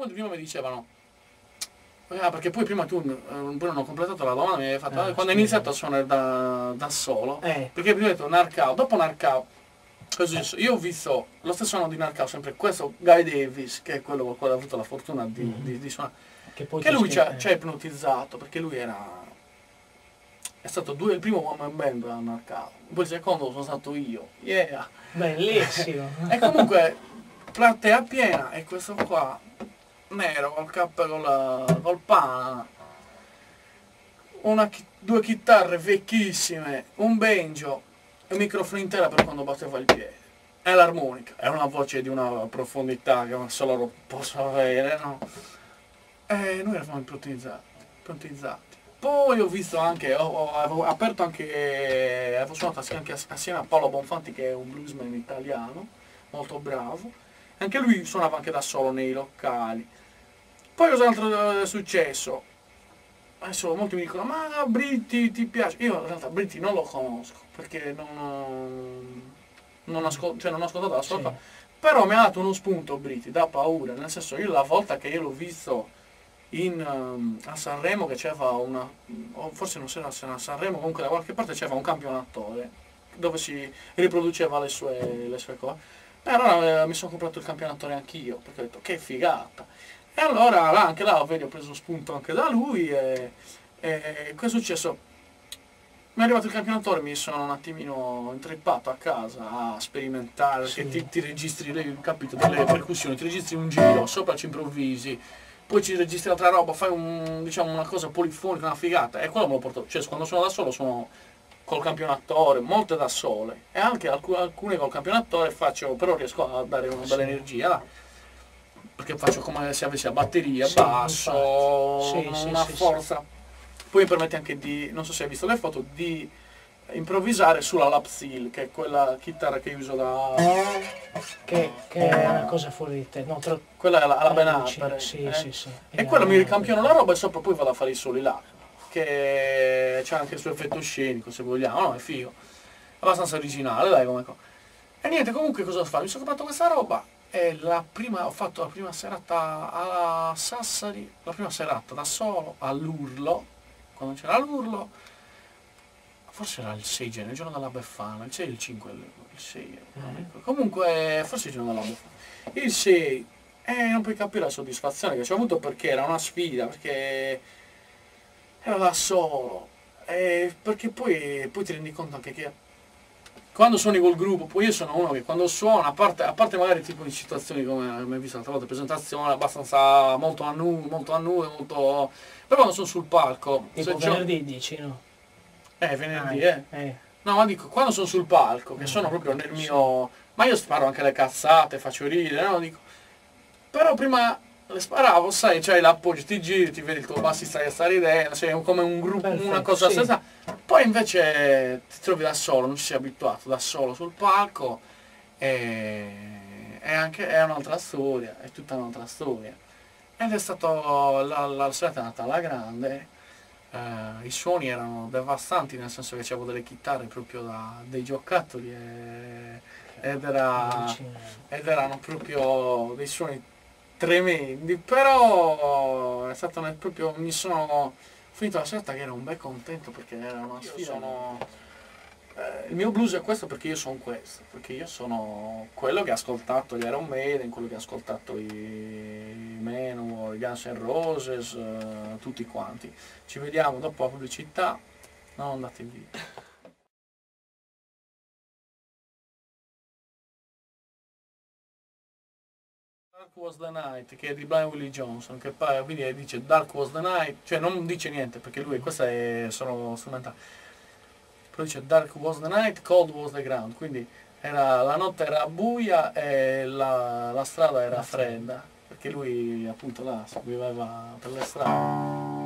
prima mi dicevano, perché poi prima tu non ho completato la domanda, mi hai fatto, quando hai iniziato a suonare da solo, perché prima hai detto Narcao, dopo Narcao, io ho visto lo stesso anno di Narcao, sempre questo Guy Davis, che è quello con cui ho avuto la fortuna di suonare, che lui ci ha ipnotizzato, perché lui è stato il primo one man band a Narcao, poi il secondo sono stato io, yeah! Bellissimo! E comunque, platea piena, e questo qua, nero, col cappello, col pana, due chitarre vecchissime, un banjo, e un microfono intero per quando batteva il piede. E l'armonica, è una voce di una profondità che solo loro possono avere, no? E noi eravamo ipnotizzati. Poi ho visto anche, avevo aperto anche, avevo suonato anche assieme a Paolo Bonfanti, che è un bluesman italiano, molto bravo. Anche lui suonava anche da solo nei locali. Poi cos'altro è successo? Adesso molti mi dicono, ma Britti ti piace? Io in realtà Britti non lo conosco, perché non ho ascoltato la sua però mi ha dato uno spunto Britti, da paura, nel senso, io la volta che io l'ho visto a Sanremo, che c'era una, o forse non era a Sanremo, comunque da qualche parte c'era un campionatore dove si riproduceva le sue cose, e allora mi sono comprato il campionatore anch'io, perché ho detto che figata. E allora anche là ho preso spunto anche da lui, e cosa è successo? Mi è arrivato il campionatore, mi sono un attimino intreppato a casa a sperimentare, perché ti registri, capito, delle percussioni, ti registri un giro, sopra ci improvvisi, poi ci registri altra roba, fai diciamo una cosa polifonica, una figata, e quello me lo porto, cioè quando sono da solo sono col campionatore, molte da sole, e anche alcune col campionatore faccio, però riesco a dare una bella energia, perché faccio come se avessi la batteria, basso, una forza. Poi mi permette anche di, non so se hai visto le foto, di improvvisare sulla lap steel, che è quella chitarra che uso da... Che è una cosa fuori di te, no? Quella è la Ben Harper. Sì. E quello mi ricampiono la roba e sopra poi vado a fare i soli là, che c'ha anche il suo effetto scenico, se vogliamo, no? È figo. Abbastanza originale, dai, come cosa. E niente, comunque cosa ho fatto? Mi sono comprato questa roba e ho fatto la prima serata a Sassari, la prima serata da solo, all'Urlo, quando c'era l'Urlo, forse era il 6 gennaio, il giorno della Befana, il 6 o il 5, il 6, comunque forse il giorno della Befana, il 6, e non puoi capire la soddisfazione che ci ho avuto, perché era una sfida, perché ero da solo, e perché poi ti rendi conto anche che quando suoni col gruppo, poi io sono uno che quando suona, a parte magari tipo in situazioni come hai visto l'altra volta, presentazione abbastanza molto a nudo, molto... Però quando sono sul palco... Tipo venerdì dici, no? Venerdì, No, ma dico, quando sono sul palco, che sono proprio nel mio... Ma io sparo anche le cazzate, faccio ridere, no? Dico... Però prima le sparavo, sai, c'hai l'appoggio, ti giri, ti vedi il tuo bassista che sta ridendo, sei come un gruppo, una cosa stessa. Poi invece ti trovi da solo, non ci sei abituato, da solo sul palco, e è un'altra storia, è tutta un'altra storia. Ed è stato, la serata è andata alla grande, i suoni erano devastanti, nel senso che c'avevo delle chitarre proprio dei giocattoli, ed erano proprio dei suoni tremendi, però è stato proprio, ho finito la serata che ero un bel contento, perché era una sfida. Il mio blues è questo, perché io sono questo, perché io sono quello che ha ascoltato gli Iron Maiden, quello che ha ascoltato i Manowar, i Guns N' Roses, tutti quanti. Ci vediamo dopo la pubblicità, non andate via. Dark Was the Night, che è di Brian Willie Johnson, che poi quindi dice Dark Was the Night, cioè non dice niente, perché questa è solo strumentale, però dice Dark Was the Night, Cold Was the Ground, quindi la notte era buia e la strada era fredda, perché lui appunto là si viveva per le strade.